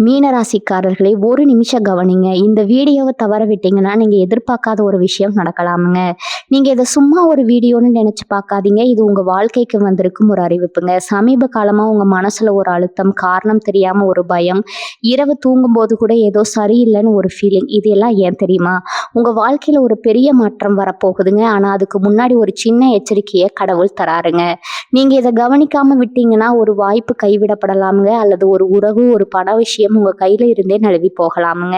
மீனராசிக்காரர்களே, ஒரு நிமிஷம் கவனிங்க. இந்த வீடியோவை தவற விட்டீங்கன்னா, நீங்க எதிர்பார்க்காத ஒரு விஷயம் நடக்கலாமுங்க. நீங்க இத சும்மா ஒரு வீடியோன்னு நெனச்சு பார்க்காதீங்க. இது உங்க வாழ்க்கைக்கு வந்திருக்கும் ஒரு அறிவிப்புங்க. சமீப காலமா உங்க மனசுல ஒரு அழுத்தம், காரணம் தெரியாம ஒரு பயம், இரவு தூங்கும்போது கூட ஏதோ சரியில்லன்னு ஒரு ஃபீலிங். இது எல்லாம் ஏன் தெரியுமா? உங்க வாழ்க்கையில ஒரு பெரிய மாற்றம் வரப்போகுதுங்க. ஆனா, அதுக்கு முன்னாடி ஒரு சின்ன எச்சரிக்கைய கடவுள் தராருங்க. நீங்க இத கவனிக்காம விட்டீங்கன்னா, ஒரு வாய்ப்பு கைவிடப்படலாம்ங்க. அல்லது ஒரு உறவு, ஒரு பண விஷயம் உங்க கையில இருந்தே நழுவி போகலாமுங்க.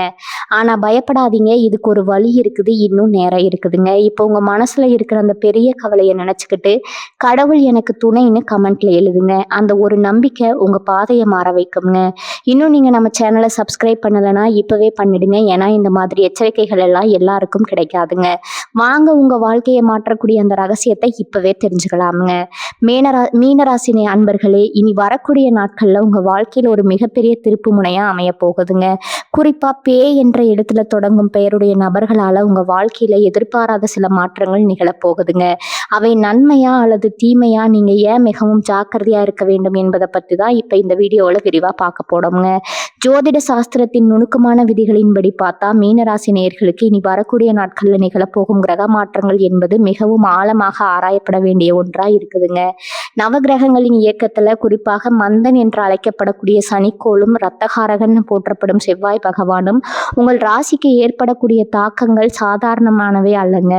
ஆனா பயப்படாதீங்க. இதுக்கு ஒரு வழி இருக்குது. இன்னும் நேரம் இருக்குதுங்க. இப்போ உங்க மனசுல இருக்கிற அந்த பெரிய கவலைய நினைச்சுக்கிட்டு, கடவுள் எனக்கு துணைன்னு கமெண்ட்ல எழுதுங்க. அந்த ஒரு நம்பிக்கை உங்க பாதைய மாற வைக்கும்ங்க. இன்னும் நீங்க நம்ம சேனல சப்ஸ்கிரைப் பண்ணலன்னா இப்பவே பண்ணிடுங்க. ஏன்னா இந்த மாதிரி எச்சரிக்கைகள் எல்லாம் எல்லாருக்கும் கிடைக்காதுங்க. வாங்க உங்க வாழ்க்கைய மாற்றக்கூடிய அந்த ரகசியத்தை இப்பவே தெரிஞ்சுக்கலாமுங்க. மீனராசினி அன்பர்களே, இனி வரக்கூடிய நாட்கள்ல உங்க வாழ்க்கையில ஒரு மிகப்பெரிய திருப்பு முனையா அமைய போகுதுங்க. குறிப்பா என்ற இடத்துல தொடங்கும் பெயருடைய நபர்களால உங்க வாழ்க்கையில எதிர்பாராத சில மாற்றங்கள் நிகழப்போகுதுங்க. அவை நன்மையா அல்லது தீமையா, நீங்க ஏன் மிகவும் ஜாக்கிரதையா இருக்க வேண்டும் என்பதை பற்றி தான் இப்ப இந்த வீடியோல விரிவா பார்க்க போறோம்ங்க. ஜோதிட சாஸ்திரத்தின் நுணுக்கமான விதிகளின்படி பார்த்தா, மீனராசி நேயர்களுக்கு இனி வரக்கூடிய நாட்கள்ல நிகழப்போகும் கிரக மாற்றங்கள் என்பது மிகவும் ஆழமாக ஆராயப்பட வேண்டிய ஒன்றா இருக்குதுங்க. நவகிரகங்களின் இயக்கத்துல குறிப்பாக மந்தன் என்று அழைக்கப்படக்கூடிய சனிக்கோளும், ரத்தகாரகன் போற்றப்படும் செவ்வாய் பகவானும் உங்கள் ராசிக்கு ஏற்படக்கூடிய தாக்கங்கள் சாதாரணமானவே அல்லங்க.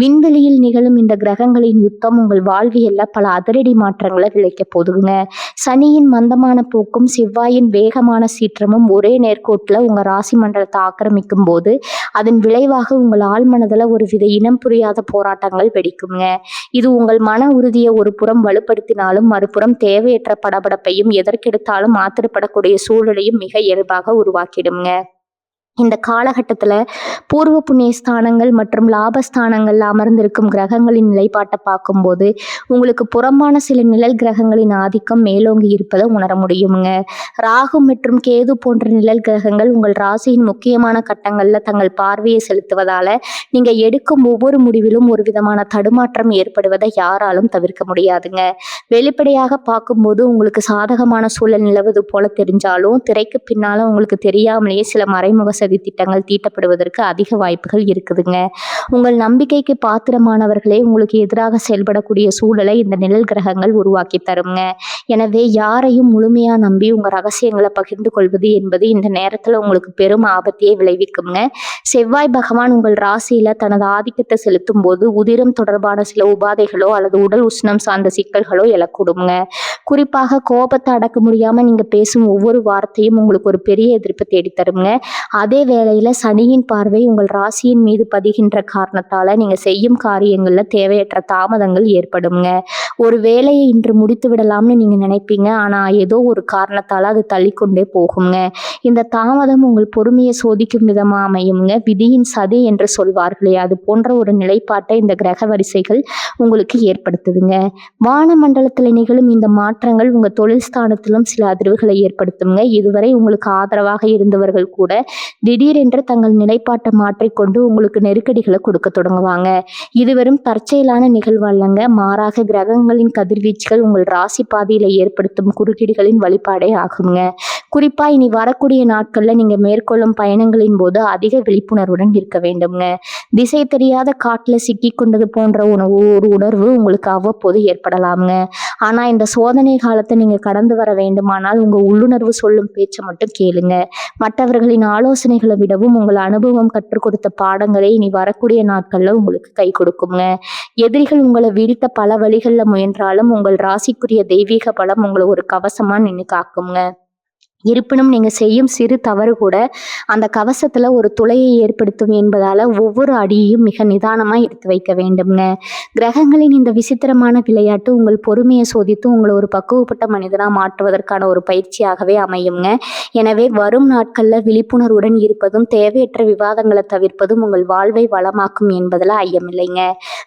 விண்வெளியில் நிகழும் இந்த கிரகங்களின் யுத்தம் உங்கள் வாழ்வியல்ல பல அதிரடி மாற்றங்களை விளைக்க போதுங்க. சனியின் மந்தமான போக்கும் செவ்வாயின் வேகமான சீற்றமும் ஒரே நேர்கோட்டுல உங்க ராசி மண்டலத்தை ஆக்கிரமிக்கும் போது அதன் விளைவாக உங்கள் ஆழ்மனதுல ஒரு வித இனம் புரியாத போராட்டங்கள் வெடிக்குங்க. இது உங்கள் மன உறுதியை ஒரு புறம் வலுப்படுத்தினாலும், மறுபுறம் தேவையற்ற படபடப்பையும், எதற்கெடுத்தாலும் ஆத்திரப்படக்கூடிய சூழலையும் மிக இயல்பாக உருவாக்கிடுங்க. இந்த காலகட்டத்துல பூர்வ புண்ணிய ஸ்தானங்கள் மற்றும் லாபஸ்தானங்கள்ல அமர்ந்திருக்கும் கிரகங்களின் நிலைப்பாட்டை பார்க்கும்போது உங்களுக்கு புறம்பான சில நிழல் கிரகங்களின் ஆதிக்கம் மேலோங்கி இருப்பதை உணர முடியுங்க. ராகு மற்றும் கேது போன்ற நிழல் கிரகங்கள் உங்கள் ராசியின் முக்கியமான கட்டங்கள்ல தங்கள் பார்வையை செலுத்துவதால நீங்க எடுக்கும் ஒவ்வொரு முடிவிலும் ஒரு விதமான தடுமாற்றம் ஏற்படுவதை யாராலும் தவிர்க்க முடியாதுங்க. வெளிப்படையாக பார்க்கும்போது உங்களுக்கு சாதகமான சூழல் நிலவுவது போல தெரிஞ்சாலும், திரைக்கு பின்னால உங்களுக்கு தெரியாமலேயே சில மறைமுக சதி திட்டங்கள் தீட்டப்படுவதற்கு அதிக வாய்ப்புகள் இருக்குதுங்க. உங்கள் நம்பிக்கைக்கு பாத்திரமானவர்களே உங்களுக்கு எதிராக செயல்படக்கூடிய சூழலை இந்த நிழல் கிரகங்கள் உருவாக்கி தருங்க. எனவே யாரையும் முழுமையா நம்பி உங்க ரகசியங்களை பகிர்ந்து கொள்வது என்பது இந்த நேரத்துல உங்களுக்கு பெரும் ஆபத்தையே விளைவிக்குங்க. செவ்வாய் பகவான் உங்கள் ராசியில தனது ஆதிக்கத்தை செலுத்தும் போது உதிரம் தொடர்பான சில உபாதைகளோ அல்லது உடல் உஷ்ணம் சார்ந்த சிக்கல்களோ எழக்கூடுங்க. குறிப்பாக கோபத்தை அடக்க முடியாம நீங்க பேசும் ஒவ்வொரு வார்த்தையும் உங்களுக்கு ஒரு பெரிய எதிர்ப்பு தேடித்தருங்க. அதே வேளையில சனியின் பார்வை உங்கள் ராசியின் மீது பதிகின்ற காரணத்தால நீங்க செய்யும் காரியங்கள்ல தேவையற்ற தாமதங்கள் ஏற்படுங்க. ஒரு வேலையை இன்று முடித்து விடலாம்னு நீங்க நினைப்பீங்க. ஆனா ஏதோ ஒரு காரணத்தால அது தள்ளிக்கொண்டே போகுங்க. இந்த தாமதம் உங்கள் பொறுமையை சோதிக்கும் விதமா அமையுங்க. விதியின் சதி என்று சொல்வார்களே, அது போன்ற ஒரு நிலைப்பாட்டை இந்த கிரக வரிசைகள் உங்களுக்கு ஏற்படுத்துதுங்க. வான மண்டலத்துல நிகழும் இந்த மாற்றங்கள் உங்க தொழில் ஸ்தானத்திலும் சில அதிர்வுகளை ஏற்படுத்துங்க. இதுவரை உங்களுக்கு ஆதரவாக இருந்தவர்கள் கூட திடீரென்று தங்கள் நிலைப்பாட்டை மாற்றிக்கொண்டு உங்களுக்கு நெருக்கடிகளை கொடுக்க தொடங்குவாங்க. இது வெறும் தற்செயலான நிகழ்வு அல்லங்க. மாறாக கிரகங்களின் கதிர்வீச்சுகள் உங்கள் ராசி பாதையில ஏற்படுத்தும் குறுக்கீடுகளின் வழிபாடே ஆகுங்க. குறிப்பா இனி வரக்கூடிய நாட்கள்ல நீங்க மேற்கொள்ளும் பயணங்களின் போது அதிக விழிப்புணர்வுடன் இருக்க வேண்டும்ங்க. திசை தெரியாத காட்டுல சிக்கி கொண்டது போன்ற ஒரு உணர்வு உங்களுக்கு அவ்வப்போது ஏற்படலாம்ங்க. ஆனா இந்த சோதனை காலத்தை நீங்க கடந்து வர வேண்டுமானால் உங்க உள்ளுணர்வு சொல்லும் பேச்சை மட்டும் கேளுங்க. மற்றவர்களின் ஆலோசனைகளை விடவும் உங்கள் அனுபவம் கற்றுக் கொடுத்த பாடங்களே இனி வரக்கூடிய நாட்கள்ல உங்களுக்கு கை கொடுக்குங்க. எதிரிகள் உங்களை வீழ்த்த பல வழிகள்ல முயன்றாலும் உங்கள் ராசிக்குரிய தெய்வீக பலம் உங்களை ஒரு கவசமா நின்று காக்குங்க. இருப்பினும் நீங்க செய்யும் சிறு தவறு கூட அந்த கவசத்துல ஒரு துளையை ஏற்படுத்தும் என்பதால ஒவ்வொரு அடியையும் மிக நிதானமா எடுத்து வைக்க வேண்டும்ங்க. கிரகங்களின் இந்த விசித்திரமான விளையாட்டு உங்கள் பொறுமையை சோதித்து உங்களை ஒரு பக்குவப்பட்ட மனிதனா மாற்றுவதற்கான ஒரு பயிற்சியாகவே அமையுங்க. எனவே வரும் நாட்கள்ல விழிப்புணர்வுடன் இருப்பதும் தேவையற்ற விவாதங்களை தவிர்ப்பதும் உங்கள் வாழ்வை வளமாக்கும் என்பதுல ஐயமில்லைங்க.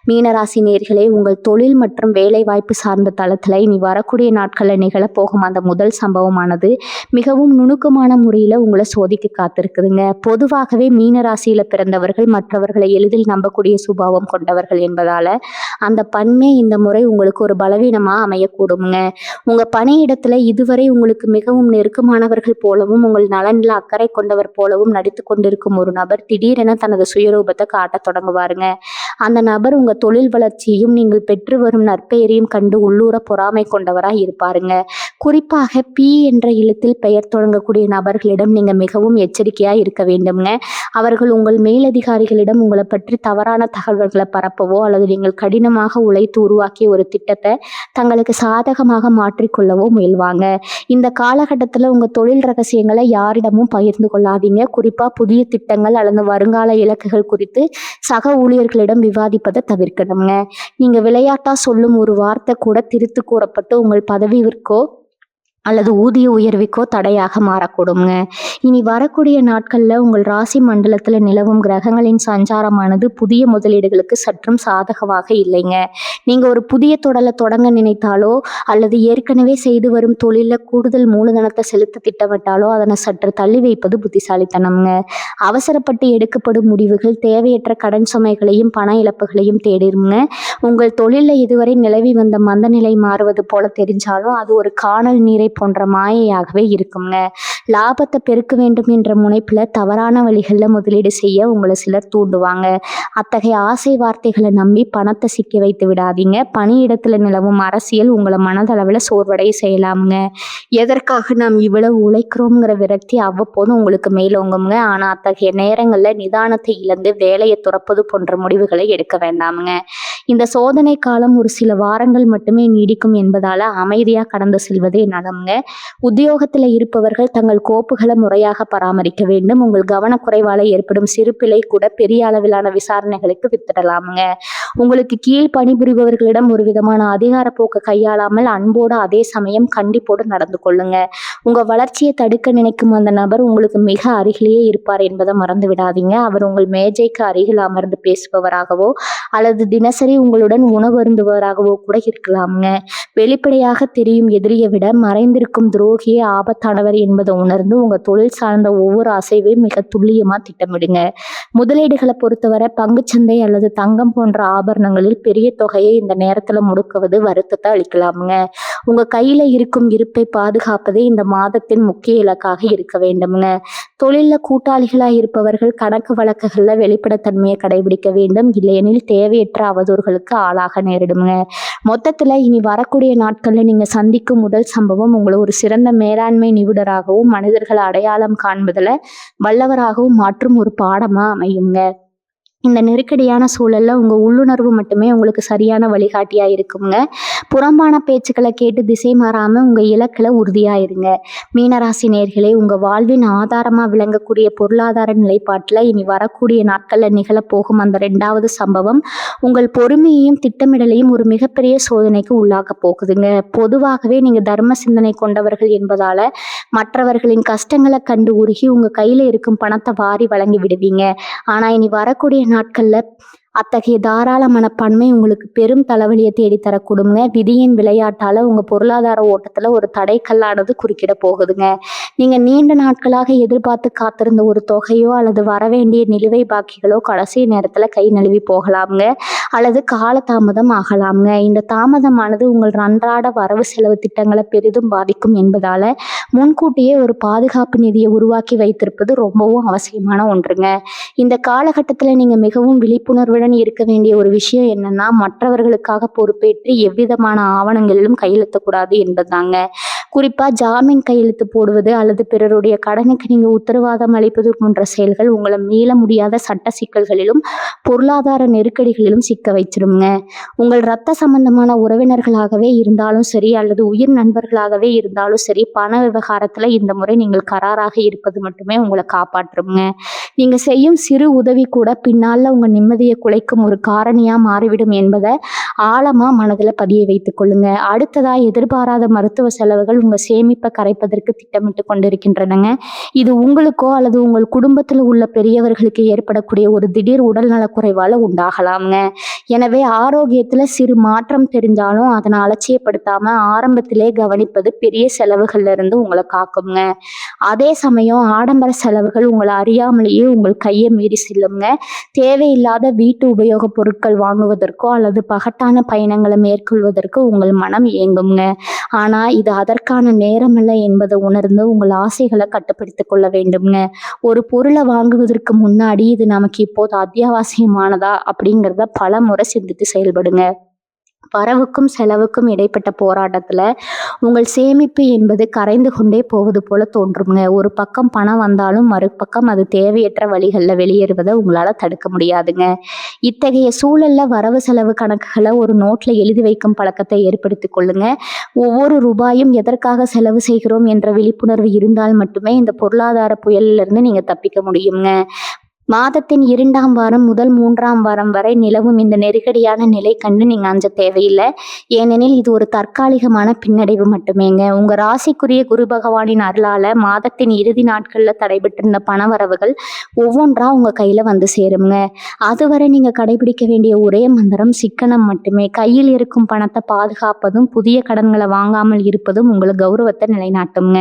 மீனராசி நேயர்களே, உங்கள் தொழில் மற்றும் வேலை வாய்ப்பு சார்ந்த தளத்துல இனி வரக்கூடிய நாட்கள்ல நிகழப்போகும் அந்த முதல் சம்பவமானது மிக மிகவும் நுணுக்கமான முறையில் உங்களை சோதிக்க காத்திருக்குதுங்க. பொதுவாகவே மீன ராசியில் பிறந்தவர்கள் மற்றவர்களை எளிதில் நம்பக்கூடிய சுபாவம் கொண்டவர்கள் என்பதால் அந்த பண்பே இந்த முறை உங்களுக்கு ஒரு பலவீனமாக அமையக்கூடுங்க. உங்கள் பணியிடத்தில் இதுவரை உங்களுக்கு மிகவும் நெருக்கமானவர்கள் போலவும் உங்கள் நலனில் அக்கறை கொண்டவர் போலவும் நடித்து கொண்டிருக்கும் ஒரு நபர் திடீரென தனது சுயரூபத்தை காட்டத் தொடங்குவாருங்க. அந்த நபர் உங்கள் தொழில் வளர்ச்சியையும் நீங்கள் பெற்று வரும் நற்பெயரையும் கண்டு உள்ளூர பொறாமை கொண்டவராக இருப்பாருங்க. குறிப்பாக பி என்ற எழுத்தில் பெயர் தொடங்கக்கூடிய நபர்களிடம் நீங்கள் மிகவும் எச்சரிக்கையாக இருக்க வேண்டும்ங்க. அவர்கள் உங்கள் மேலதிகாரிகளிடம் உங்களை பற்றி தவறான தகவல்களை பரப்பவோ அல்லது நீங்கள் கடினமாக உழைத்து உருவாக்கிய ஒரு திட்டத்தை தங்களுக்கு சாதகமாக மாற்றிக்கொள்ளவோ முயல்வாங்க. இந்த காலகட்டத்தில் உங்கள் தொழில் ரகசியங்களை யாரிடமும் பகிர்ந்து கொள்ளாதீங்க. குறிப்பாக புதிய திட்டங்கள் அல்லது வருங்கால இலக்குகள் குறித்து சக ஊழியர்களிடம் விவாதிப்பதை தவிர்க்கணுங்க. நீங்கள் விளையாட்டா சொல்லும் ஒரு வார்த்தை கூட திருத்து கூறப்பட்டு உங்கள் பதவிவிற்கோ அல்லது ஊதிய உயர்வுக்கோ தடையாக மாறக்கூடுங்க. இனி வரக்கூடிய நாட்களில் உங்கள் ராசி மண்டலத்தில் நிலவும் கிரகங்களின் சஞ்சாரமானது புதிய முதலீடுகளுக்கு சற்றும் சாதகமாக இல்லைங்க. நீங்கள் ஒரு புதிய தொடங்க நினைத்தாலோ அல்லது ஏற்கனவே செய்து வரும் தொழிலில் கூடுதல் மூலதனத்தை செலுத்த திட்டமிட்டாலோ அதனை சற்று தள்ளி வைப்பது புத்திசாலித்தனம்ங்க. அவசரப்பட்டு எடுக்கப்படும் முடிவுகள் தேவையற்ற கடன் சுமைகளையும் பண இழப்புகளையும் தேடிருங்க. உங்கள் தொழிலில் இதுவரை நிலவி வந்த மந்த நிலை மாறுவது போல தெரிஞ்சாலும் அது ஒரு காணல் நீரை போன்ற மாயையாகவே இருக்குங்க. லாபத்தை பெருக்க வேண்டும் என்ற முனைப்பில் தவறான வழிகளில் முதலீடு செய்ய உங்களை சிலர் தூண்டுவாங்க. அத்தகைய ஆசை வார்த்தைகளை நம்பி பணத்தை சிக்க வைத்து விடாதீங்க. பணியிடத்தில் நிலவும் அரசியல் உங்களை மனதளவில் சோர்வடைய செய்யலாமுங்க. எதற்காக நாம் இவ்வளவு உழைக்கிறோங்கிற விரக்தி அவ்வப்போது உங்களுக்கு மேலோங்குங்க. ஆனால் அத்தகைய நேரங்களில் நிதானத்தை இழந்து வேலையை துறப்பது போன்ற முடிவுகளை எடுக்க வேண்டாமுங்க. இந்த சோதனை காலம் ஒரு சில வாரங்கள் மட்டுமே நீடிக்கும் என்பதால் அமைதியாக கடந்து செல்வதே நலம்ங்க. உத்தியோகத்தில் இருப்பவர்கள் தங்கள் கோப்புகளை முறையாக பராமரிக்க வேண்டும். உங்கள் கவனக்குறைவால் ஏற்படும் சிறு பிழை கூட பெரிய அளவிலான விசாரணைகளுக்கு வித்திடலாமுங்க. உங்களுக்கு கீழ் பணிபுரிபவர்களிடம் ஒரு விதமான அதிகார போக்கு கையாளாமல் அன்போடு அதே சமயம் கண்டிப்போடு நடந்து கொள்ளுங்க. உங்கள் வளர்ச்சியை தடுக்க நினைக்கும் அந்த நபர் உங்களுக்கு மிக அருகிலேயே இருப்பார் என்பதை மறந்து விடாதீங்க. அவர் உங்கள் மேஜைக்கு அருகில் அமர்ந்து பேசுபவராகவோ அல்லது தினசரி உங்களுடன் உணவு அருந்துபவராகவோ கூட இருக்கலாமுங்க. வெளிப்படையாக தெரியும் எதிரியை விட மறைந்திருக்கும் துரோகியே ஆபத்தானவர் என்பதை உணர்ந்து உங்கள் தொழில் சார்ந்த ஒவ்வொரு அசைவையும் மிக துல்லியமாக திட்டமிடுங்க. முதலீடுகளை பொறுத்தவரை பங்குச்சந்தை அல்லது தங்கம் போன்ற ஆபரணங்களில் பெரிய தொகையை இந்த நேரத்தில் முடுக்குவது வருத்தத்தை அளிக்கலாமுங்க. உங்கள் கையில் இருக்கும் இருப்பை பாதுகாப்பதே இந்த மாதத்தின் முக்கிய இலக்காக இருக்க வேண்டும்ங்க. தொழிலில் கூட்டாளிகளாக இருப்பவர்கள் கணக்கு வழக்குகளில் வெளிப்படைத்தன்மையை கடைபிடிக்க வேண்டும். இல்லையெனில் தேவையற்ற அவதூறுகளுக்கு ஆளாக நேரிடுங்க. மொத்தத்தில் இனி வரக்கூடிய நாட்களில் நீங்கள் சந்திக்கும் முதல் சம்பவம் உங்களை ஒரு சிறந்த மேலாண்மை நிபுணராகவும் மனிதர்களை அடையாளம் காண்பதில் வல்லவராகவும் மாற்றும் ஒரு பாடமாக அமையுங்க. இந்த நெருக்கடியான சூழல்ல உங்க உள்ளுணர்வு மட்டுமே உங்களுக்கு சரியான வழிகாட்டியா இருக்குங்க. புறம்பான பேச்சுக்களை கேட்டு திசை மாறாம உங்க இலக்குல உறுதியா இருங்க. மீனராசி நேயர்களே, உங்க வாழ்வின் ஆதாரமா விளங்கக்கூடிய பொருளாதார நிலைப்பாட்டுல இனி வரக்கூடிய நாட்கள்ல நிகழப்போகும் அந்த 2வது சம்பவம் உங்கள் பொறுமையையும் திட்டமிடலையும் ஒரு மிகப்பெரிய சோதனைக்கு உள்ளாக்க போகுதுங்க. பொதுவாகவே நீங்க தர்ம சிந்தனை கொண்டவர்கள் என்பதால மற்றவர்களின் கஷ்டங்களை கண்டு உருகி உங்க கையில இருக்கும் பணத்தை வாரி வழங்கி விடுவீங்க. ஆனா இனி வரக்கூடிய நாட்கள்ல அத்தகைய தாராள மனப்பான்மை உங்களுக்கு பெரும் தலைவலியை தேடித்தரக்கூடுங்க. விதியின் விளையாட்டால உங்க பொருளாதார ஓட்டத்துல ஒரு தடைக்கல்லானது குறுக்கிட போகுதுங்க. நீங்க நீண்ட நாட்களாக எதிர்பார்த்து காத்திருந்த ஒரு தொகையோ அல்லது வரவேண்டிய நிலுவை பாக்கிகளோ கடைசி நேரத்துல கை நழுவி போகலாமுங்க அல்லது காலதாமதம் ஆகலாமுங்க. இந்த தாமதமானது உங்கள் அன்றாட வரவு செலவு திட்டங்களை பெரிதும் பாதிக்கும் என்பதால முன்கூட்டியே ஒரு பாதுகாப்பு நிதியை உருவாக்கி வைத்திருப்பது ரொம்பவும் அவசியமான ஒன்றுங்க. இந்த காலகட்டத்தில் நீங்க மிகவும் விழிப்புணர்வுடன் இருக்க வேண்டிய ஒரு விஷயம் என்னன்னா, மற்றவர்களுக்காக பொறுப்பேற்று எவ்விதமான ஆவணங்களிலும் கையெழுத்தக்கூடாது என்பதுதாங்க. குறிப்பா ஜாமீன் கையெழுத்து போடுவது அல்லது பிறருடைய கடனுக்கு நீங்க உத்தரவாதம் அளிப்பது போன்ற செயல்கள் உங்களை மீள முடியாத சட்ட சிக்கல்களிலும் பொருளாதார நெருக்கடிகளிலும் சிக்க வச்சிருங்க. உங்கள் இரத்த சம்பந்தமான உறவினர்களாகவே இருந்தாலும் சரி அல்லது உயிர் நண்பர்களாகவே இருந்தாலும் சரி, பண விவகாரத்துல இந்த முறை நீங்கள் கராராக இருப்பது மட்டுமே உங்களை காப்பாற்றுங்க. நீங்க செய்யும் சிறு உதவி கூட பின்னால உங்க நிம்மதியை குலைக்கும் ஒரு காரணியா மாறிவிடும் என்பதை ஆழமா மனதில் பதிய வைத்துக் கொள்ளுங்க. அடுத்ததா எதிர்பாராத மருத்துவ செலவுகள் செலவுகள் உங்க சேமிப்பை கரைப்பதற்கு திட்டமிட்டு கொண்டிருக்கின்றனங்க. இது உங்களுக்கோ அல்லது உங்கள் குடும்பத்தில் உள்ள பெரியவர்களுக்கு ஏற்படக்கூடிய ஒரு திடீர் உடல்நலக் குறைவால உண்டாகலாம்ங்க. எனவே ஆரோக்கியத்துல சிறு மாற்றம் தெரிஞ்சாலும் அதனை அலட்சியப்படுத்தாம ஆரம்பத்திலே கவனிப்பது பெரிய செலவுகள்ல இருந்து உங்களை காக்குங்க. அதே சமயம் ஆடம்பர செலவுகள் உங்களை அறியாமலேயே உங்கள் கையை மீறி செல்லுங்க. தேவையில்லாத வீட்டு உபயோகப் பொருட்கள் வாங்குவதற்கோ அல்லது பகட்டான பயணங்களை மேற்கொள்வதற்கு உங்கள் மனம் ஏங்குங்க. ஆனா இது அதற்கான நேரமல்ல என்பதை உணர்ந்து உங்கள் ஆசைகளை கட்டுப்படுத்திக் கொள்ள வேண்டும்ங்க. ஒரு பொருளை வாங்குவதற்கு முன்னாடி இது நமக்கு இப்போது அத்தியாவசியமானதா அப்படிங்கிறத பல முறை சிந்தித்து செயல்படுங்க. வரவுக்கும் செலவுக்கும் இடைப்பட்ட போராட்டத்துல உங்கள் சேமிப்பு என்பது கரைந்து கொண்டே போவது போல தோன்றுங்க. ஒரு பக்கம் பணம் வந்தாலும் மறுபக்கம் அது தேவையற்ற வழிகள்ல வெளியேறுவதை உங்களால தடுக்க முடியாதுங்க. இத்தகைய சூழல்ல வரவு செலவு கணக்குகளை ஒரு நோட்ல எழுதி வைக்கும் பழக்கத்தை ஏற்படுத்திக் கொள்ளுங்க. ஒவ்வொரு ரூபாயும் எதற்காக செலவு செய்கிறோம் என்ற விழிப்புணர்வு இருந்தால் மட்டுமே இந்த பொருளாதார புயலிலிருந்து இருந்து நீங்க தப்பிக்க முடியுங்க. மாதத்தின் 2ஆம் வாரம் முதல் 3ஆம் வாரம் வரை நிலவும் இந்த நெருக்கடியான நிலை கண்டு நீங்க அஞ்ச தேவையில்லை. ஏனெனில் இது ஒரு தற்காலிகமான பின்னடைவு மட்டுமேங்க. உங்க ராசிக்குரிய குரு பகவானின் அருளால மாதத்தின் இறுதி நாட்கள்ல தடைபட்டிருந்த பணவரவுகள் ஒவ்வொன்றா உங்க கையில வந்து சேருங்க. அதுவரை நீங்க கடைபிடிக்க வேண்டிய ஒரே மந்திரம் சிக்கனம் மட்டுமே. கையில் இருக்கும் பணத்தை பாதுகாப்பதும் புதிய கடன்களை வாங்காமல் இருப்பதும் உங்களை கௌரவத்தை நிலைநாட்டுங்க.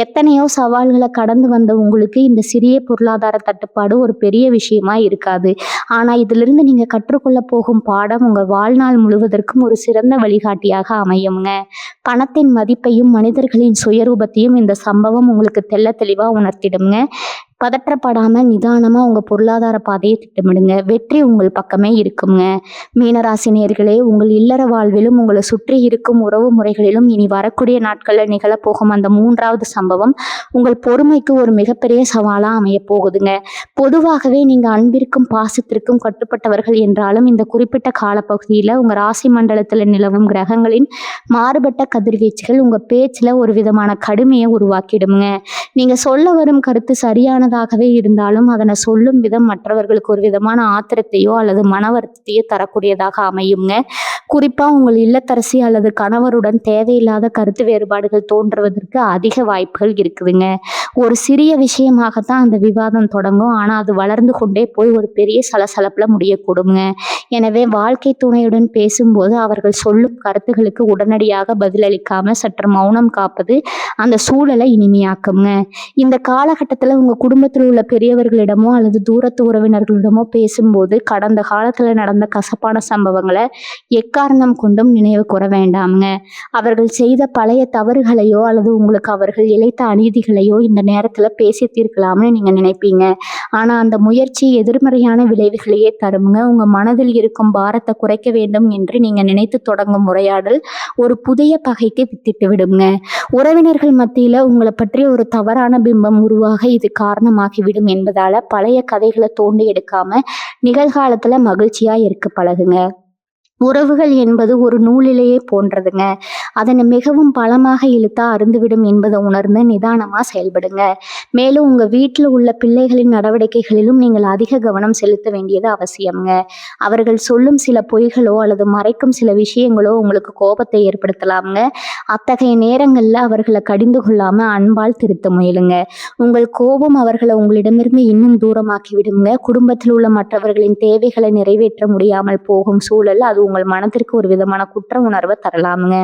எத்தனையோ சவால்களை கடந்து வந்த உங்களுக்கு இந்த சிறிய பொருளாதார தட்டுப்பாடு ஒரு பெரிய விஷயமா இருக்காது. ஆனா இதிலிருந்து நீங்க கற்றுக்கொள்ள போகும் பாடம் உங்க வாழ்நாள் முழுவதற்கும் ஒரு சிறந்த வழிகாட்டியாக அமையுங்க. பணத்தின் மதிப்பையும் மனிதர்களின் சுயரூபத்தையும் இந்த சம்பவம் உங்களுக்கு தெள்ள தெளிவா உணர்த்திடுங்க. பதற்றப்படாம நிதானமா உங்க பொருளாதார பாதையை திட்டமிடுங்க. வெற்றி உங்கள் பக்கமே இருக்குங்க. மீனராசி நேயர்களே, உங்கள் இல்லற வாழ்விலும் உங்களை சுற்றி இருக்கும் உறவு முறைகளிலும் இனி வரக்கூடிய நாட்களில் நிகழப்போகும் அந்த 3வது சம்பவம் உங்கள் பொறுமைக்கு ஒரு மிகப்பெரிய சவாலா அமைய போகுதுங்க. பொதுவாகவே நீங்க அன்பிற்கும் பாசத்திற்கும் கட்டுப்பட்டவர்கள் என்றாலும் இந்த குறிப்பிட்ட காலப்பகுதியில உங்க ராசி மண்டலத்துல நிலவும் கிரகங்களின் மாறுபட்ட கதிர்வீச்சுகள் உங்க பேச்சுல ஒரு விதமான கடுமையை உருவாக்கிடுங்க. நீங்க சொல்ல வரும் கருத்து சரியானதாகவே இருந்தாலும் அதனை சொல்லும் விதம் மற்றவர்களுக்கு ஒரு விதமான ஆத்திரத்தையோ அல்லது மன வருத்தத்தையோ தரக்கூடியதாக அமையுங்க. குறிப்பா உங்கள் இல்லத்தரசி அல்லது கணவருடன் தேவையில்லாத கருத்து வேறுபாடுகள் தோன்றுவதற்கு அதிக வாய்ப்புகள் இருக்குதுங்க. ஒரு சிறிய விஷயமாகத்தான் அந்த விவாதம் தொடங்கும். ஆனா அது வளர்ந்து கொண்டே போய் ஒரு பெரிய சலசலப்புல முடியக்கூடுங்க. எனவே வாழ்க்கை துணையுடன் பேசும்போது அவர்கள் சொல்லும் கருத்துகளுக்கு உடனடியாக பதிலளிக்காம சற்று மௌனம் காப்பது அந்த சூழலை இனிமையாக்குங்க. இந்த காலகட்டத்துல உங்க குடும்பத்தில் உள்ள பெரியவர்களிடமோ அல்லது தூரத்து உறவினர்களிடமோ பேசும்போது கடந்த காலத்துல நடந்த கசப்பான சம்பவங்களை எக்காரணம் கொண்டும் நினைவு கூற வேண்டாம்ங்க. அவர்கள் செய்த பழைய தவறுகளையோ அல்லது உங்களுக்கு அவர்கள் இழைத்த அநீதிகளையோ இந்த நேரத்துல பேசி தீர்க்கலாம்னு நீங்க நினைப்பீங்க. ஆனா அந்த முயற்சி எதிர்மறையான விளைவுகளையே தருங்க. உங்க மனதில் இருக்கும் பாரத்தை குறைக்க வேண்டும் என்று நீங்க நினைத்து தொடங்கும் உரையாடல் ஒரு புதிய பகைக்கு வித்திட்டு விடுங்க. உறவினர்கள் மத்தியில உங்களை பற்றி ஒரு தவறான பிம்பம் உருவாக இது காரணமாகிவிடும் என்பதால பழைய கதைகளை தோண்டி எடுக்காம நிகழ்காலத்துல மகிழ்ச்சியா இருக்க பழகுங்க. உறவுகள் என்பது ஒரு நூலிலேயே போன்றதுங்க. அதனை மிகவும் பலமாக இழுத்தா அருந்துவிடும் என்பதை உணர்ந்து நிதானமா செயல்படுங்க. மேலும் உங்க வீட்டில் உள்ள பிள்ளைகளின் நடவடிக்கைகளிலும் நீங்கள் அதிக கவனம் செலுத்த வேண்டியது அவசியம்ங்க. அவர்கள் சொல்லும் சில பொய்களோ அல்லது மறைக்கும் சில விஷயங்களோ உங்களுக்கு கோபத்தை ஏற்படுத்தலாம்ங்க. அத்தகைய நேரங்கள்ல அவர்களை கடிந்து கொள்ளாம அன்பால் திருத்த முயலுங்க. உங்கள் கோபம் அவர்களை உங்களிடமிருந்து இன்னும் தூரமாக்கி விடுங்க. குடும்பத்தில் உள்ள மற்றவர்களின் தேவைகளை நிறைவேற்ற முடியாமல் போகும் சூழல் அது உங்கள் மனதிற்கு ஒரு விதமான குற்ற உணர்வை தரலாமுங்க.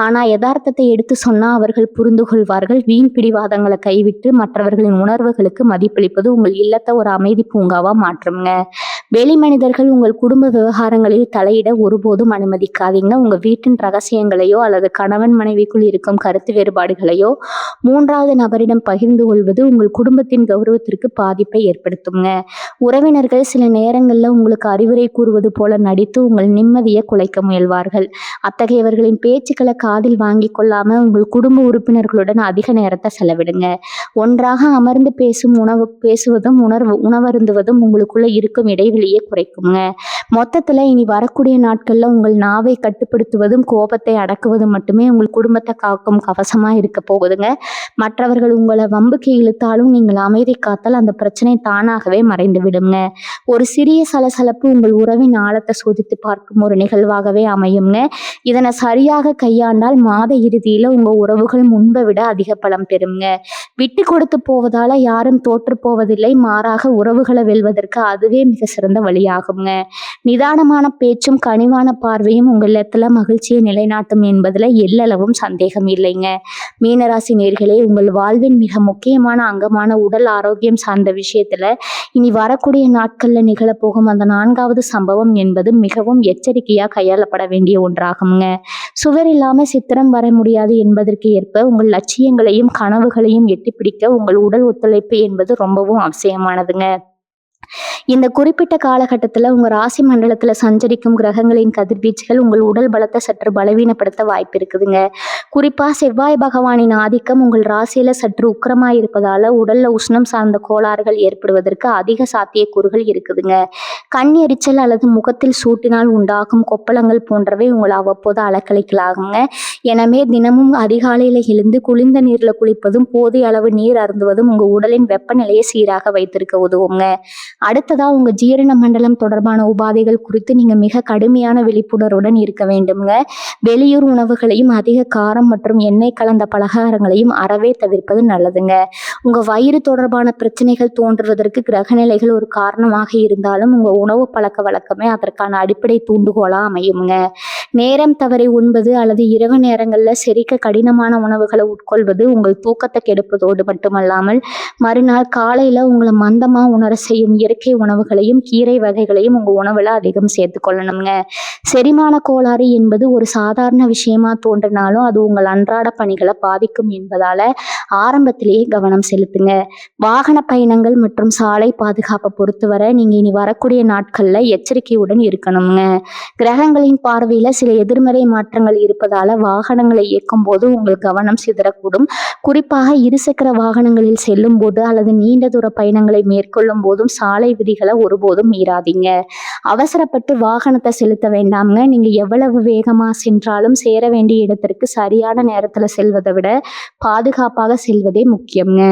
ஆனா யதார்த்தத்தை எடுத்து சொன்னா அவர்கள் புரிந்து கொள்வார்கள். வீண் பிடிவாதங்களை கைவிட்டு மற்றவர்களின் உணர்வுகளுக்கு மதிப்பளிப்பது உங்கள் இல்லத்தை ஒரு அமைதி பூங்காவா மாற்றுங்க. வெளி மனிதர்கள் உங்கள் குடும்ப விவகாரங்களில் தலையிட ஒருபோதும் அனுமதிக்காதீங்க. உங்க வீட்டின் ரகசியங்களையோ அல்லது கணவன் மனைவிக்குள் இருக்கும் கருத்து வேறுபாடுகளையோ 3வது நபரிடம் பகிர்ந்து கொள்வது உங்கள் குடும்பத்தின் கௌரவத்திற்கு பாதிப்பை ஏற்படுத்துங்க. உறவினர்கள் சில நேரங்கள்ல உங்களுக்கு அறிவுரை கூறுவது போல நடித்து உங்கள் நிம்மதியை குலைக்க முயல்வார்கள். அத்தகையவர்களின் பேச்சுக்களை காதில் வாங்கி கொள்ளாம உங்கள் குடும்ப உறுப்பினர்களுடன் அதிக நேரத்தை செலவிடுங்க. ஒன்றாக அமர்ந்து பேசுவதும் உணவருந்துவதும் உங்களுக்குள்ள இருக்கும் இடைவெளியை குறைக்குங்க. மொத்தத்துல இனி வரக்கூடிய நாட்கள்ல உங்கள் நாவை கட்டுப்படுத்துவதும் கோபத்தை அடக்குவதும் மட்டுமே உங்கள் குடும்பத்தை காக்கும் கவசமா இருக்க போகுதுங்க. மற்றவர்கள் உங்களை வம்புக்கு இழுத்தாலும் நீங்கள் அமைதி காத்தால் அந்த பிரச்சனை தானாகவே மறைந்து விடுங்க. ஒரு சிறிய சலசலப்பு உங்கள் உறவின் ஆழத்தை சோதித்து பார்க்கும் ஒரு நிகழ்வாகவே அமையுங்க. இதனை சரியாக கையாண்டால் மாத இறுதியில உங்க உறவுகள் முன்பை விட அதிக பலம் பெறுங்க. விட்டு கொடுத்து போவதால யாரும் தோற்று போவதில்லை, மாறாக உறவுகளை வெல்வதற்கு அதுவே மிக சிறந்த வழியாகுங்க. நிதானமான பேச்சும் கனிவான பார்வையும் உங்கள் இல்லத்துல மகிழ்ச்சியை நிலைநாட்டும் என்பதுல எல்லளவும் சந்தேகம் இல்லைங்க. மீனராசி நேயர்களே, உங்கள் வாழ்வின் மிக முக்கியமான அங்கமான உடல் ஆரோக்கியம் சார்ந்த விஷயத்துல இனி வரக்கூடிய நாட்கள்ல நிகழப்போகும் அந்த 4வது சம்பவம் என்பது மிகவும் எச்சரிக்கையா கையாளப்பட வேண்டிய ஒன்றாகுங்க. சுவர் இல்லாம சித்திரம் வர முடியாது என்பதற்கு ஏற்ப உங்கள் லட்சியங்களையும் கனவுகளையும் எட்டிப்பிடிக்க உங்கள் உடல் ஒத்துழைப்பு என்பது ரொம்பவும் அவசியமானதுங்க. இந்த குறிப்பிட்ட காலகட்டத்துல உங்க ராசி மண்டலத்துல சஞ்சரிக்கும் கிரகங்களின் கதிர்வீச்சுகள் உங்கள் உடல் பலத்தை சற்று பலவீனப்படுத்த வாய்ப்பு இருக்குதுங்க. குறிப்பா செவ்வாய் பகவானின் ஆதிக்கம் உங்கள் ராசியில சற்று உக்கிரமா இருப்பதால உடல்ல உஷ்ணம் சார்ந்த கோளாறுகள் ஏற்படுவதற்கு அதிக சாத்தியக்கூறுகள் இருக்குதுங்க. கண் எரிச்சல் அல்லது முகத்தில் சூட்டினால் உண்டாகும் கொப்பளங்கள் போன்றவை உங்களை அவ்வப்போது அலக்கழிக்கலாகுங்க. எனவே தினமும் அதிகாலையில எழுந்து குளிர்ந்த நீர்ல குளிப்பதும் போதிய அளவு நீர் அருந்துவதும் உங்க உடலின் வெப்பநிலையை சீராக வைத்திருக்க உதவுங்க. அடுத்ததா உங்க ஜீரண மண்டலம் தொடர்பான உபாதைகள் குறித்து நீங்க மிக கடுமையான விழிப்புணர்வுடன் இருக்க வேண்டும்ங்க. வெளியூர் உணவுகளையும் அதிக காரம் மற்றும் எண்ணெய் கலந்த பலகாரங்களையும் அறவே தவிர்ப்பது நல்லதுங்க. உங்க வயிறு தொடர்பான பிரச்சனைகள் தோன்றுவதற்கு கிரகநிலைகள் ஒரு காரணமாக இருந்தாலும் உங்க உணவு பழக்க வழக்கமே அதற்கான அடிப்படை தூண்டுகோலா அமையுங்க. நேரம் தவறி உண்பது அல்லது இரவு நேரங்கள்ல செரிக்க கடினமான உணவுகளை உட்கொள்வது உங்கள் தூக்கத்தை கெடுப்பதோடு மட்டுமல்லாமல் மறுநாள் காலையில உங்களை மந்தமா உணர செய்யும் இயற்கை உணவுகளையும் கீரை வகைகளையும் உங்க உணவுல அதிகம் சேர்த்து கொள்ளணுங்க. செரிமான கோளாறு என்பது ஒரு சாதாரண விஷயமா தோன்றினாலும் அது உங்கள் அன்றாட பணிகளை பாதிக்கும் என்பதால ஆரம்பத்திலேயே கவனம் செலுத்துங்க. வாகன பயணங்கள் மற்றும் சாலை பாதுகாப்பை பொறுத்தவரை நீங்க இனி வரக்கூடிய நாட்கள்ல எச்சரிக்கையுடன் இருக்கணுங்க. கிரகங்களின் பார்வையில சில எதிர்மறை மாற்றங்கள் இருப்பதால வாகனங்களை இயக்கும் போது உங்கள் கவனம் சிதறக்கூடும். குறிப்பாக இருசக்கர வாகனங்களில் செல்லும் போது அல்லது நீண்ட தூர பயணங்களை மேற்கொள்ளும் போதும் சாலை விதிகளை ஒருபோதும் மீறாதீங்க. அவசரப்பட்டு வாகனத்தை செலுத்த வேண்டாம்ங்க. நீங்க எவ்வளவு வேகமா சென்றாலும் சேர வேண்டிய இடத்திற்கு சரியான நேரத்துல செல்வதை விட பாதுகாப்பாக செல்வதே முக்கியம்ங்க.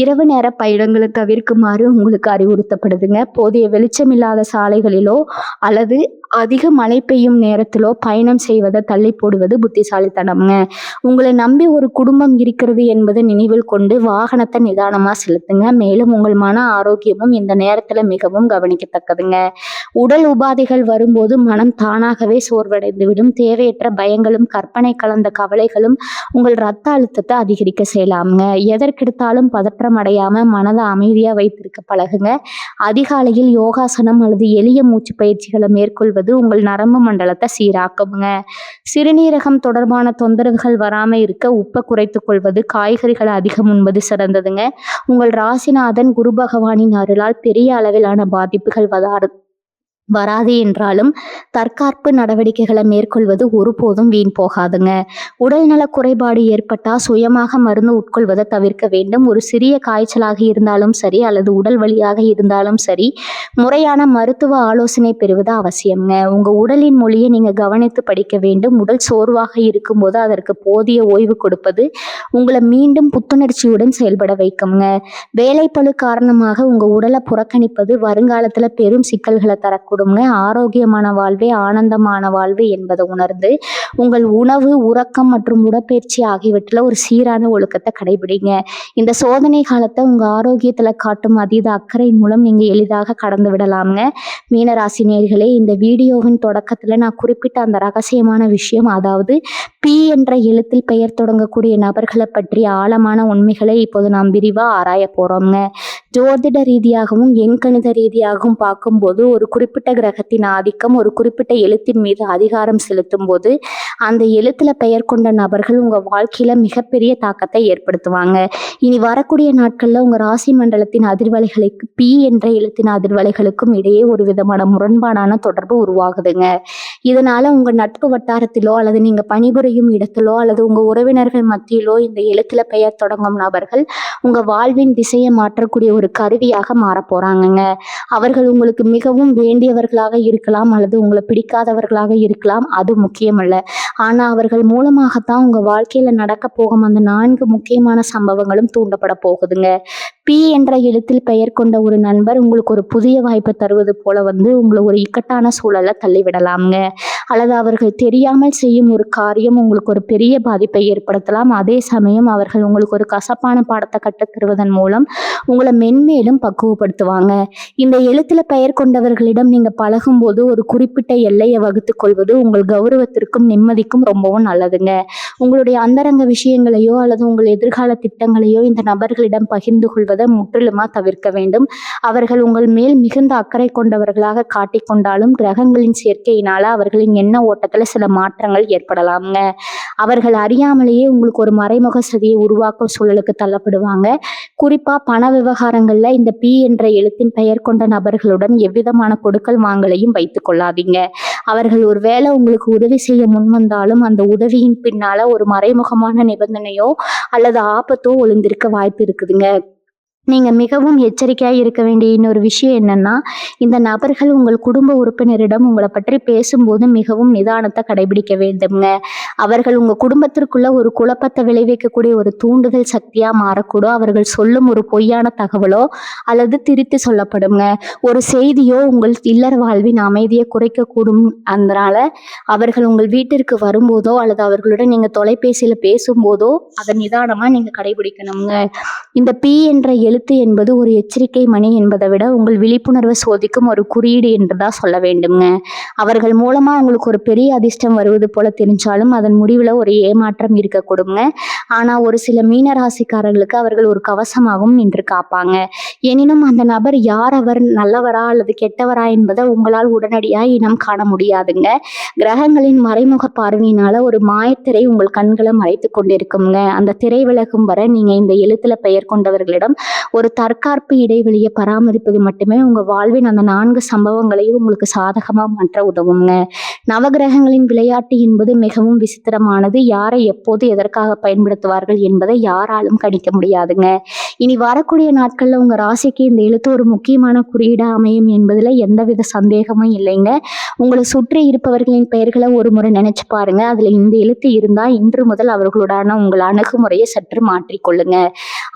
இரவு நேர பயணங்களை தவிர்க்குமாறு உங்களுக்கு அறிவுறுத்தப்படுதுங்க. போதிய வெளிச்சமில்லாத சாலைகளிலோ அல்லது அதிக மழை பெய்யும் நேரத்திலோ பயணம் செய்வதை தள்ளி போடுவது புத்திசாலித்தனம்ங்க. உங்களை நம்பி ஒரு குடும்பம் இருக்கிறது என்பதை நினைவில் கொண்டு வாகனத்தை நிதானமா செலுத்துங்க. மேலும் உங்கள் மன ஆரோக்கியமும் இந்த நேரத்துல மிகவும் கவனிக்கத்தக்கதுங்க. உடல் உபாதைகள் வரும்போது மனம் தானாகவே சோர்வடைந்து விடும். தேவையற்ற பயங்களும் கற்பனை கலந்த கவலைகளும் உங்கள் இரத்த அழுத்தத்தை அதிகரிக்க செய்யலாமுங்க. எதற்கெடுத்தாலும் பதற்றம் அடையாம மனதை அமைதியா வைத்திருக்க பழகுங்க. அதிகாலையில் யோகாசனம் அல்லது எளிய மூச்சு பயிற்சிகளை மேற்கொள்வது உங்கள் நரம்பு மண்டலத்தை சீராக்குங்க. சிறுநீரகம் தொடர்பான தொந்தரவுகள் வராம இருக்க உப்பை குறைத்துக் கொள்வது, காய்கறிகளை அதிகம் உண்பது சிறந்ததுங்க. உங்கள் ராசிநாதன் குரு பகவானின் அருளால் பெரிய அளவிலான பாதிப்புகள் வராது என்றாலும் தற்காப்பு நடவடிக்கைகளை மேற்கொள்வது ஒருபோதும் வீண் போகாதுங்க. உடல்நல குறைபாடு ஏற்பட்டா சுயமாக மருந்து உட்கொள்வதை தவிர்க்க வேண்டும். ஒரு சிறிய காய்ச்சலாக இருந்தாலும் சரி அல்லது உடல் வலியாக இருந்தாலும் சரி முறையான மருத்துவ ஆலோசனை பெறுவது அவசியம்ங்க. உங்க உடலின் மொழியை நீங்க கவனித்து படிக்க வேண்டும். உடல் சோர்வாக இருக்கும்போது அதற்கு போதிய ஓய்வு கொடுப்பது உங்களை மீண்டும் புத்துணர்ச்சியுடன் செயல்பட வைக்கும்ங்க. வேலைப்பளு காரணமாக உங்க உடலை புறக்கணிப்பது வருங்காலத்துல பெரும் சிக்கல்களை தரக்கூடும். ஆரோக்கியமான வாழ்வே ஆனந்தமான வாழ்வு என்பதை உணர்ந்து உங்கள் உணவு, உறக்கம் மற்றும் உடற்பயிற்சி ஆகியவற்றில் ஒரு சீரான ஒழுக்கத்தை கடைபிடிங்க. இந்த சோதனை காலத்தை உங்க ஆரோக்கியத்துல காட்டும் அதீத அக்கறை மூலம் நீங்க எளிதாக கடந்து விடலாம்ங்க. மீனராசி நேயர்களே, இந்த வீடியோவின் தொடக்கத்துல நான் குறிப்பிட்ட அந்த ரகசியமான விஷயம், அதாவது பி என்ற எழுத்தில் பெயர் தொடங்கக்கூடிய நபர்களை பற்றிய ஆழமான உண்மைகளை இப்போது நாம் விரிவா ஆராய போறோம்ங்க. ஜோதிட ரீதியாகவும் எண்கணித ரீதியாகவும் பார்க்கும்போது ஒரு குறிப்பிட்ட கிரகத்தின் ஆதிக்கம் ஒரு குறிப்பிட்ட எழுத்தின் மீது அதிகாரம் செலுத்தும் போது அந்த எழுத்துல பெயர் கொண்ட நபர்கள் உங்க வாழ்க்கையில மிகப்பெரிய தாக்கத்தை ஏற்படுத்துவாங்க. இனி வரக்கூடிய நாட்கள்ல உங்க ராசி மண்டலத்தின் அதிர்வலைகளுக்கு பி என்ற எழுத்தின் அதிர்வலைகளுக்கும் இடையே ஒரு விதமான முரண்பாடான தொடர்பு உருவாகுதுங்க. இதனால உங்க நட்பு வட்டாரத்திலோ அல்லது நீங்க பணிபுரியும் இடத்திலோ அல்லது உங்க உறவினர்கள் மத்தியிலோ இந்த எழுத்துல பெயர் தொடங்கும் நபர்கள் உங்க வாழ்வின் திசையை மாற்றக்கூடிய ஒரு ஒரு கருவியாக மாறப் போறாங்கங்க. அவர்கள் உங்களுக்கு மிகவும் வேண்டியவர்களாக இருக்கலாம் அல்லது உங்கள பிடிக்காதவர்களாக இருக்கலாம். அது முக்கியமல்ல. ஆனா அவர்கள் மூலமாகத்தான் உங்க வாழ்க்கையில நடக்கப் போகும் அந்த 4 முக்கியமான சம்பவங்களும் தூண்டப்பட போகுதுங்க. பி என்ற எழுத்தில் பெயர் கொண்ட ஒரு நண்பர் உங்களுக்கு ஒரு புதிய வாய்ப்பை தருவது போல உங்கள ஒரு இக்கட்டான சூழல்ல தள்ளிவிடலாம்ங்க. அல்லது அவர்கள் தெரியாமல் செய்யும் ஒரு காரியம் உங்களுக்கு ஒரு பெரிய பாதிப்பை ஏற்படுத்தலாம். அதே சமயம் அவர்கள் உங்களுக்கு ஒரு கசப்பான பாடத்தை கற்றுத் தருவதன் மூலம் உங்கள மென்மேலும் பக்குவப்படுத்துவாங்க. இந்த எழுத்துல பெயர் கொண்டவர்களிடம் நீங்க பழகும்போது ஒரு குறிப்பிட்ட எல்லையை வகுத்துக் கொள்வது உங்கள் கௌரவத்திற்கும் நிம்மதிக்கும் ரொம்பவும் நல்லதுங்க. உங்களுடைய அந்தரங்க விஷயங்களையோ அல்லது உங்கள் எதிர்கால திட்டங்களையோ இந்த நபர்களிடம் பகிர்ந்து கொள்வதை முற்றிலுமா தவிர்க்க வேண்டும். அவர்கள் உங்கள் மேல் மிகுந்த அக்கறை கொண்டவர்களாக காட்டிக்கொண்டாலும் கிரகங்களின் சேர்க்கையினால அவர்களின் எண்ண ஓட்டத்துல சில மாற்றங்கள் ஏற்படலாம்ங்க. அவர்கள் அறியாமலேயே உங்களுக்கு ஒரு மறைமுக சதியை உருவாக்கும் சூழலுக்கு தள்ளப்படுவாங்க. குறிப்பா பண விவகாரங்கள்ல இந்த பி என்ற எழுத்தின் பெயர் கொண்ட நபர்களுடன் எவ்விதமான கொடுக்கல் வாங்கலையும் வைத்துக் கொள்ளாதீங்க. அவர்கள் ஒருவேளை உங்களுக்கு உதவி செய்ய முன்வந்தாலும் அந்த உதவியின் பின்னால ஒரு மறைமுகமான நிபந்தனையோ அல்லது ஆபத்தோ ஒளிந்திருக்க வாய்ப்பு இருக்குதுங்க. நீங்க மிகவும் எச்சரிக்கையா இருக்க வேண்டிய இன்னொரு விஷயம் என்னன்னா, இந்த நபர்கள் உங்கள் குடும்ப உறுப்பினரிடம் உங்கள பற்றி பேசும்போது மிகவும் நிதானத்தை கடைபிடிக்க வேண்டும்ங்க. அவர்கள் உங்க குடும்பத்திற்குள்ள ஒரு குழப்பத்தை விளைவிக்கக்கூடிய ஒரு தூண்டுதல் சக்தியா மாறக்கூடும். அவர்கள் சொல்லும் ஒரு பொய்யான தகவலோ அல்லது திரித்து சொல்லப்படுங்க. ஒரு செய்தியோ உங்கள் இல்லற வாழ்வின் அமைதியை குறைக்கக்கூடும். அதனால அவர்கள் உங்கள் வீட்டிற்கு வரும்போதோ அல்லது அவர்களுடன் நீங்க தொலைபேசியில பேசும்போதோ அதை நிதானமா நீங்க கடைபிடிக்கணுங்க. இந்த பி என்ற எழுத்து என்பது ஒரு எச்சரிக்கை மணி என்பதை விட உங்கள் விழிப்புணர்வை சோதிக்கும் ஒரு குறியீடு என்றுதான் சொல்ல வேண்டுங்க. அவர்கள் மூலமா உங்களுக்கு ஒரு பெரிய அதிர்ஷ்டம் வருவது போல தெரிஞ்சாலும் அதன் முடிவுல ஒரு ஏமாற்றம் இருக்கக்கூடுங்க. ஆனா ஒரு சில மீன ராசிக்காரர்களுக்கு அவர்கள் ஒரு கவசமாகவும் நின்று காப்பாங்க. எனினும் அந்த நபர் யார், அவர் நல்லவரா அல்லது கெட்டவரா என்பதை உங்களால் உடனடியா இனம் காண முடியாதுங்க. கிரகங்களின் மறைமுக பார்வையினால ஒரு மாயத்திரை உங்கள் கண்களை மறைத்து கொண்டிருக்குங்க. அந்த திரை விலகும் வரை நீங்க இந்த எழுத்துல பெயர் கொண்டவர்களிடம் ஒரு தற்காப்பு இடைவெளியை பராமரிப்பது மட்டுமே உங்க வாழ்வின் அந்த 4 சம்பவங்களையும் உங்களுக்கு சாதகமா மாற்ற உதவுங்க. நவகிரகங்களின் விளையாட்டு என்பது மிகவும் விசித்திரமானது. யாரை எப்போது எதற்காக பயன்படுத்துவார்கள் என்பதை யாராலும் கணிக்க முடியாதுங்க. இனி வரக்கூடிய நாட்கள்ல உங்க ராசிக்கு இந்த எழுத்து ஒரு முக்கியமான குறியீடா அமையும் என்பதுல எந்தவித சந்தேகமும் இல்லைங்க. உங்களை சுற்றி இருப்பவர்களின் பெயர்களை ஒரு முறை நினைச்சு பாருங்க. அதுல இந்த எழுத்து இருந்தா இன்று முதல் அவர்களுடான உங்கள் அணுகுமுறையை சற்று மாற்றிக்கொள்ளுங்க.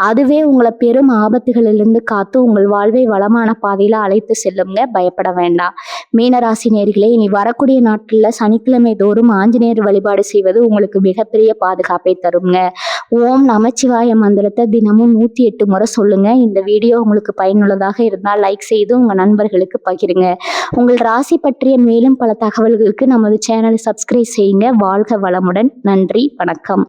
அதுவே உங்களை பெரும் ஆபத்துகளிலிருந்து காத்து உங்கள் வாழ்வை வளமான பாதையில அழைத்து செல்லுங்க. பயப்பட வேண்டாம். மீனராசி நேயர்களே, இனி வரக்கூடிய நாட்கள்ல சனிக்கிழமை தோறும் ஆஞ்சநேயர் வழிபாடு செய்வது உங்களுக்கு மிகப்பெரிய பாதுகாப்பை தருங்க. ஓம் நமச்சிவாய மந்திரத்தை தினமும் 108 முறை சொல்லுங்க. இந்த வீடியோ உங்களுக்கு பயனுள்ளதாக இருந்தால் லைக் செய்து உங்க நண்பர்களுக்கு பகிருங்க. உங்கள் ராசி பற்றிய மேலும் பல தகவல்களுக்கு நமது சேனலை சப்ஸ்கிரைப் செய்யுங்க. வாழ்க வளமுடன். நன்றி, வணக்கம்.